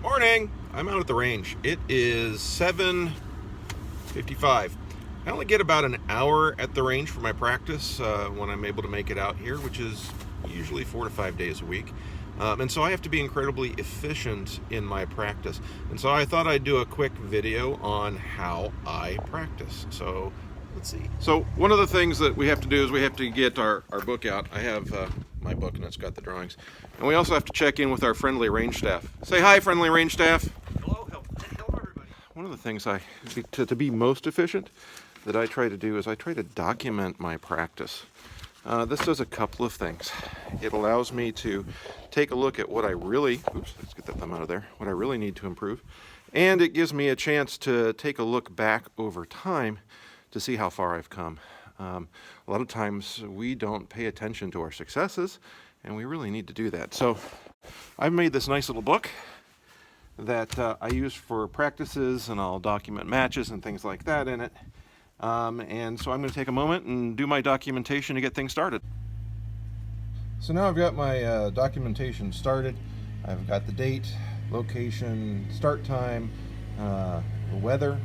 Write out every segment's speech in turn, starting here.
Morning! I'm out at the range. It is 7:55. I only get about an hour at the range for my practice when I'm able to make it out here, which is usually 4 to 5 days a week. And so I have to be incredibly efficient in my practice. And so I thought I'd do a quick video on how I practice. So let's see. So one of the things that we have to do is we have to get our book out. I have my book and it's got the drawings. And we also have to check in with our friendly range staff. Say hi, friendly range staff. Hello, everybody. One of the things to be most efficient that I try to do is I try to document my practice. This does a couple of things. It allows me to take a look at what I really, let's get that thumb out of there, what I really need to improve. And it gives me a chance to take a look back over time to see how far I've come. A lot of times we don't pay attention to our successes, and we really need to do that. So I've made this nice little book that I use for practices, and I'll document matches and things like that in it. And so I'm going to take a moment and do my documentation to get things started. So now I've got my documentation started. I've got the date, location, start time, the weather.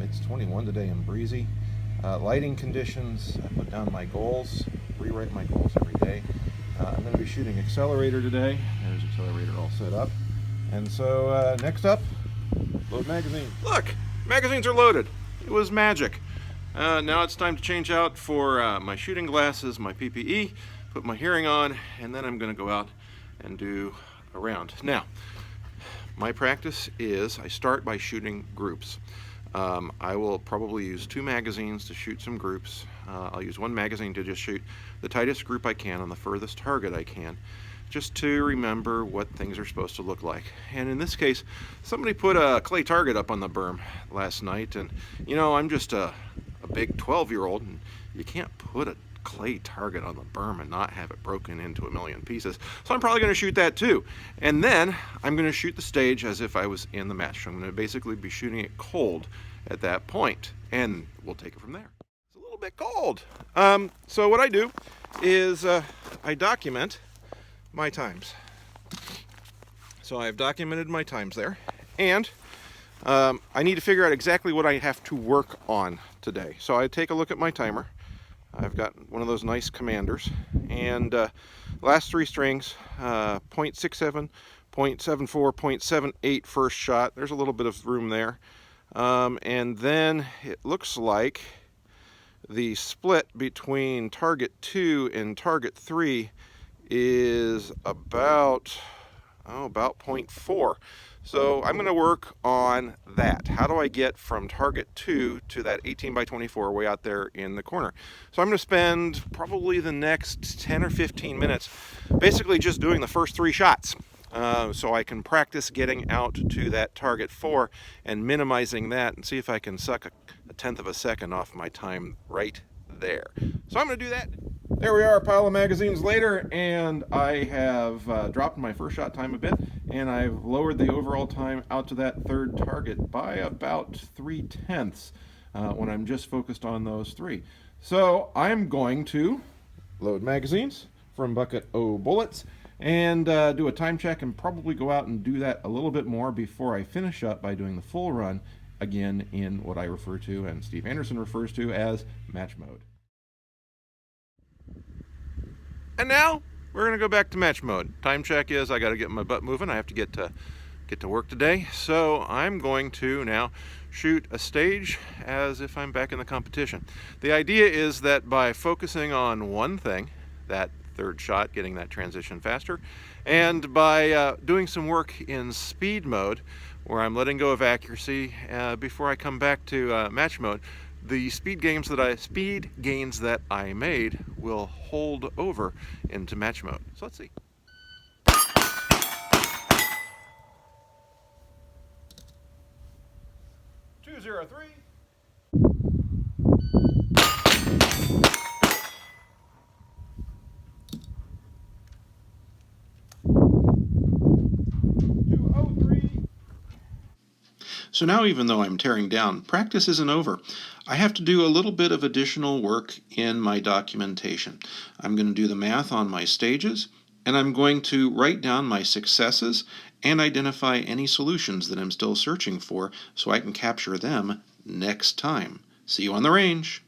It's 21 today and breezy. Lighting conditions. I put down my goals, rewrite my goals every day. I'm going to be shooting accelerator today. There's accelerator all set up. And so next up, load magazine. Look, magazines are loaded. It was magic. Now it's time to change out for my shooting glasses, my PPE, put my hearing on, and then I'm going to go out and do a round. Now, my practice is I start by shooting groups. I will probably use 2 magazines to shoot some groups. I'll use 1 magazine to just shoot the tightest group I can on the furthest target I can, just to remember what things are supposed to look like. And in this case, somebody put a clay target up on the berm last night, and you know, I'm just a big 12-year-old, and you can't put a clay target on the berm and not have it broken into a million pieces. So I'm probably going to shoot that too. And then I'm going to shoot the stage as if I was in the match. So I'm going to basically be shooting it cold at that point, and we'll take it from there. It's a little bit cold. So what I do is I document my times. So I've documented my times there, and I need to figure out exactly what I have to work on today. So I take a look at my timer. I've got one of those nice commanders, and last 3 strings, 0.67, 0.74, 0.78 first shot. There's a little bit of room there. And then it looks like the split between target 2 and target 3 is about 0.4. So I'm going to work on that. How do I get from target 2 to that 18 by 24 way out there in the corner? So I'm going to spend probably the next 10 or 15 minutes basically just doing the first 3 shots. So I can practice getting out to that target 4 and minimizing that and see if I can suck a tenth of a second off my time right there. So I'm going to do that. There we are, a pile of magazines later, and I have dropped my first shot time a bit, and I've lowered the overall time out to that 3rd target by about 3/10 when I'm just focused on those 3. So I'm going to load magazines from bucket O bullets and do a time check and probably go out and do that a little bit more before I finish up by doing the full run again in what I refer to and Steve Anderson refers to as match mode. And now we're going to go back to match mode. Time check is I got to get my butt moving. I have to get to work today. So I'm going to now shoot a stage as if I'm back in the competition. The idea is that by focusing on one thing, that 3rd shot, getting that transition faster, and by doing some work in speed mode, where I'm letting go of accuracy before I come back to match mode, the speed gains that I made will hold over into match mode. So let's see. Two, 0, 3. So now, even though I'm tearing down, practice isn't over. I have to do a little bit of additional work in my documentation. I'm going to do the math on my stages, And I'm going to write down my successes and identify any solutions that I'm still searching for so I can capture them next time. See you on the range.